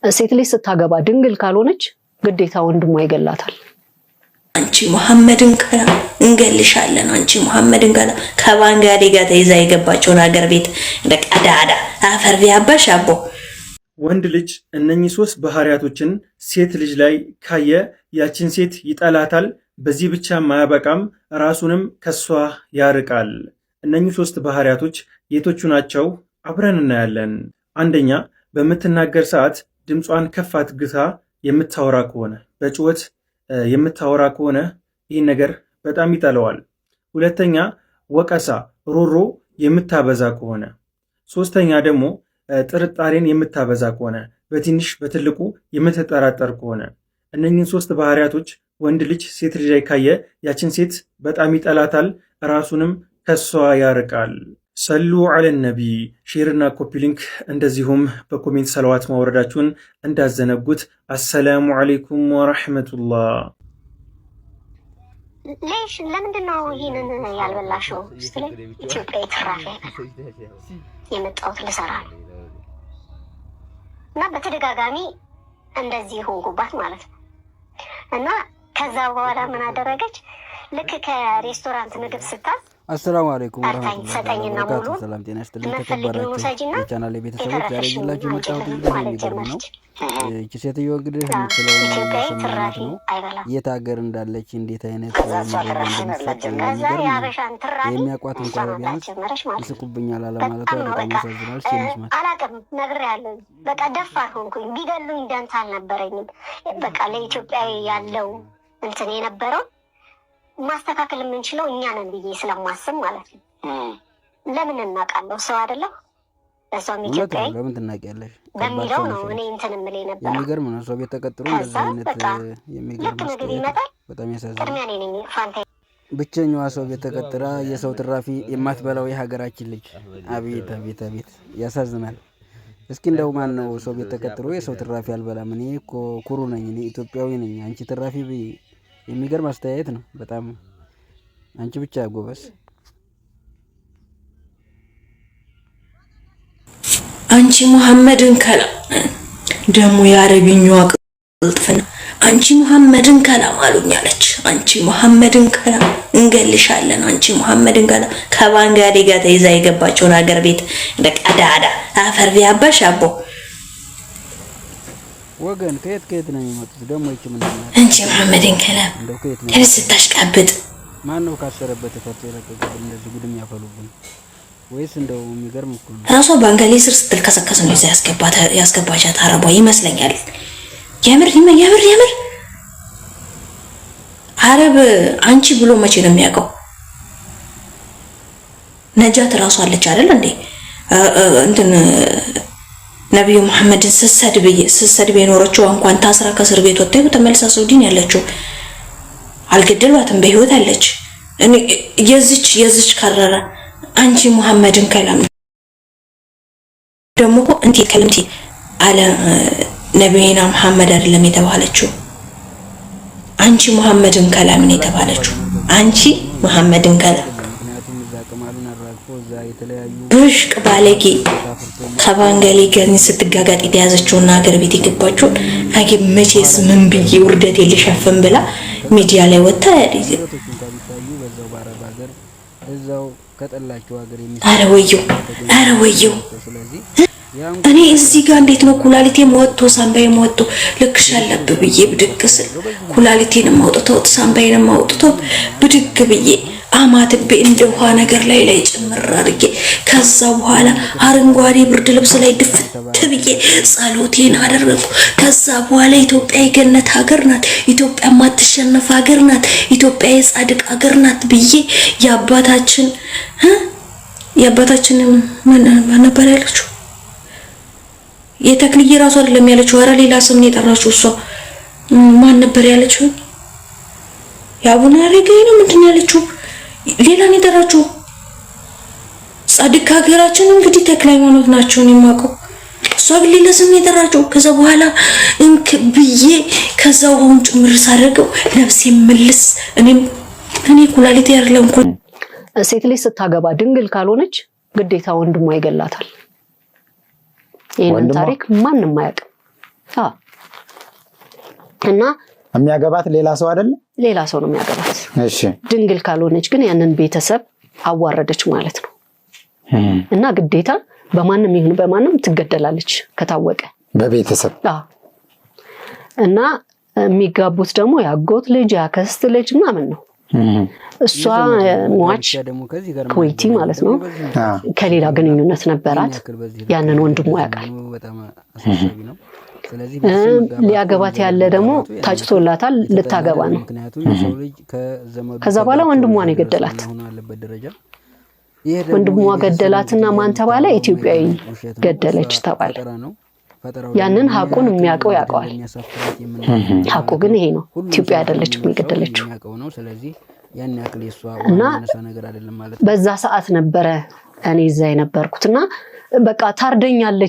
ሴት ልጅ ስታገባ ድንግል ካልሆነች ግዴታ ወንድሟ ይገላታል። አንቺ መሐመድን ከላ እንገልሻለን አንቺ መሐመድን ከላ ከባንጋዴ ጋር ተይዛ የገባችውን ሀገር ቤት ለቀዳዳ አፈር ቢያባሽ አቦ ወንድ ልጅ እነኚህ 3 ባህሪያቶችን ሴት ልጅ ላይ ካየ ያችን ሴት ይጠላታል። በዚህ ብቻ ማያበቃም ራሱንም ከሷ ያርቃል። እነኚህ 3 ባህሪያቶች የቶቹ ናቸው? አብረን እናያለን። አንደኛ በምትናገር ሰዓት ድምጿን ከፍ አድርጋ የምታወራ ከሆነ በጩኸት የምታወራ ከሆነ ይህ ነገር በጣም ይጠላዋል። ሁለተኛ ወቀሳ ሮሮ የምታበዛ ከሆነ፣ ሶስተኛ ደግሞ ጥርጣሬን የምታበዛ ከሆነ በትንሽ በትልቁ የምትጠራጠር ከሆነ እነኚህን 3 ባህሪያቶች ወንድ ልጅ ሴት ልጅ ላይ ካየ ያችን ሴት በጣም ይጠላታል፣ ራሱንም ከሷ ያርቃል። ሰሉ ዐለ ነቢ ሼርና ኮፒ ሊንክ እንደዚሁም በኮሜንት ሰለዋት ማውረዳችሁን እንዳዘነጉት። አሰላሙ አለይኩም ወራህመቱላህ። ليش ለምንድን ነው ይሄንን ያልበላሽው ስትለኝ ኢትዮጵያ የተራፈ የመጣሁት ልሰራ እና በተደጋጋሚ እንደዚህ ሆንኩባት ማለት ነው። እና ከዛ በኋላ ምን አደረገች? ልክ ከሬስቶራንት ምግብ ስታዝ አሰላሙ አለይኩም ወራህመቱላሂ ወበረካቱ። ሰላም ጤና ይስጥልኝ ተከበራችሁ የቻናሌ ቤተሰቦች፣ ዛሬ ይላችሁ መጣሁት የሚገርም ነው። እቺ ሴትዮ እንግዲህ የምትለው ሰማናት ነው የት ሀገር እንዳለች እንዴት አይነት የሚያውቋት እንኳን ቢያንስ ይስቁብኛል አለ ማለት ነው። በጣም ያሳዝናል። ሲመስማት አላውቅም ነግሬያለሁ። በቃ ደፋር ሆንኩኝ። ቢገሉኝ ደንታ አልነበረኝም። በቃ ለኢትዮጵያ ያለው እንትን የነበረው ማስተካከል የምንችለው እኛ ነን ብዬ ስለማስብ ማለት ነው። ለምን እናውቃለሁ ሰው አይደለም እሷም ኢትዮጵያዊ ለምን ትናቂያለሽ በሚለው ነው እኔ እንትን የምልህ ነበር። የሚገርም ነው። ሰው ቤት ተቀጥሮ እንደዚህ አይነት የሚገርም ምግብ ይመጣል። በጣም ያሳዝናል። ቅድሚያ እኔ ነኝ ፋንታ ብቸኛዋ ሰው ቤት ተቀጥራ የሰው ትራፊ የማትበላው የሀገራችን ልጅ። አቤት አቤት አቤት ያሳዝናል። እስኪ እንደው ማን ነው ሰው ቤት ተቀጥሮ የሰው ትራፊ አልበላም? እኔ እኮ ኩሩ ነኝ፣ እኔ ኢትዮጵያዊ ነኝ። አንቺ ትራፊ የሚገርም አስተያየት ነው በጣም። አንቺ ብቻ ጎበስ። አንቺ መሐመድን ከላ ደሞ የአረብኛዋ ቅልጥፍና አንቺ መሐመድን ከላ ማሉኛለች። አንቺ መሐመድን ከላ እንገልሻለን አንቺ መሐመድን ከላ ከባንጋዴ ጋር ተይዛ የገባችውን ሀገር ቤት ለቀዳዳ አፈር ቢያባሽ አቦ ወገን ከየት ነው የሚመጡት? ደሞ እቺ ምን ነው አንቺ መሐመድን ከላ ለምን ስታሽቃብጥ ማን ነው ካሰረበት ተፈርቶ የለቀቀው? እንደዚህ ጉድም ያፈሉብን ወይስ እንደው የሚገርም እኮ ነው። ራሷ ባንጋሊ ስር ስትልከሰከስ ነው ያስገባቻት አረቧ ይመስለኛል። የምር አረብ አንቺ ብሎ መቼ ነው የሚያውቀው? ነጃት ራሷ አለች አይደል እንዴ? እንትን ነብዩ መሐመድን ስትሰድብ የኖረችው እንኳን ታስራ ከእስር ቤት ወጥታ ተመልሳ ሳውዲን ያለችው አልገደሏትም፣ በህይወት አለች። እኔ የዚች ካረረ አንቺ መሐመድን ከላም ደሞ እንት ከለምቲ አለ ነብዩና መሐመድ አይደለም የተባለችው። አንቺ መሐመድን ከላም ነው የተባለችው። አንቺ መሐመድን ከላም ብሽቅ ባለጌ ከባንጋሊ ጋር ስትጋጋጥ የተያዘችውና ሀገር ቤት የገባችው አገ መቼስ ምን ብዬ ውርደት የልሸፍን ብላ ሚዲያ ላይ ወጣ እዛው ከጠላችሁ ሀገር አረ ወየው እኔ እዚህ ጋር እንዴት ነው ኩላሊቴም ወጥቶ ሳምባዬም ወጥቶ ልክሽ አለብ ብዬ ብድግ ስል ኩላሊቴንም አውጥቶ ሳምባዬንም አውጥቶ ብድግ ብዬ አማትቤ እንደ ውሃ ነገር ላይ ጭምር አድርጌ ከዛ በኋላ አረንጓዴ ብርድ ልብስ ላይ ድፍት ብዬ ጸሎቴን አደረኩ። ከዛ በኋላ ኢትዮጵያ የገነት ሀገር ናት፣ ኢትዮጵያ ማትሸነፍ ሀገር ናት፣ ኢትዮጵያ የጻድቅ ሀገር ናት ብዬ የአባታችን ምን ነበር ያለችው? የተክልዬ ራሱ አይደለም ያለችው፣ ኧረ ሌላ ስም ነው የጠራችው። እሷ ማን ነበር ያለችው? ያቡነ አረጋዊ ነው ምንድን ያለችው? ሌላ ነው የጠራችው። ጻድቅ ሀገራችን እንግዲህ ተክለ ሃይማኖት ናቸው ነው የማውቀው። እሷ ግን ሌላ ስም ነው የጠራችው። ከዛ በኋላ እንክ ብዬ ከዛው አሁን ጭምር ሳደርገው ነፍሴ መልስ እኔ ኩላሊቴ አይደለም እኮ። ሴት ልጅ ስታገባ ድንግል ካልሆነች ግዴታ ወንድሟ ይገላታል። ይሄን ታሪክ ማንንም አያውቅም። እና የሚያገባት ሌላ ሰው አይደለም ሌላ ሰው ነው የሚያገባት እሺ ድንግል ካልሆነች ግን ያንን ቤተሰብ አዋረደች ማለት ነው እና ግዴታ በማንም ይሁን በማንም ትገደላለች ከታወቀ በቤተሰብ እና የሚጋቡት ደግሞ ያጎት ልጅ ያከስት ልጅ ምናምን ነው እሷ ሟች ኩዌቲ ማለት ነው ከሌላ ግንኙነት ነበራት ያንን ወንድሙ ያውቃል ሊያገባት ያለ ደግሞ ታጭቶላታል ልታገባ ነው ከዛ በኋላ ወንድሟ ነው የገደላት ወንድሟ ገደላትና ማን ተባለ ኢትዮጵያዊ ገደለች ተባለ ያንን ሐቁን የሚያውቀው ያውቀዋል ሐቁ ግን ይሄ ነው ኢትዮጵያ አይደለችም የገደለችው ያን ያክል የሷ ዋናነሳ ነገር አይደለም ማለት በዛ ሰዓት ነበረ እኔ እዛ የነበርኩትና በቃ ታርደኛለች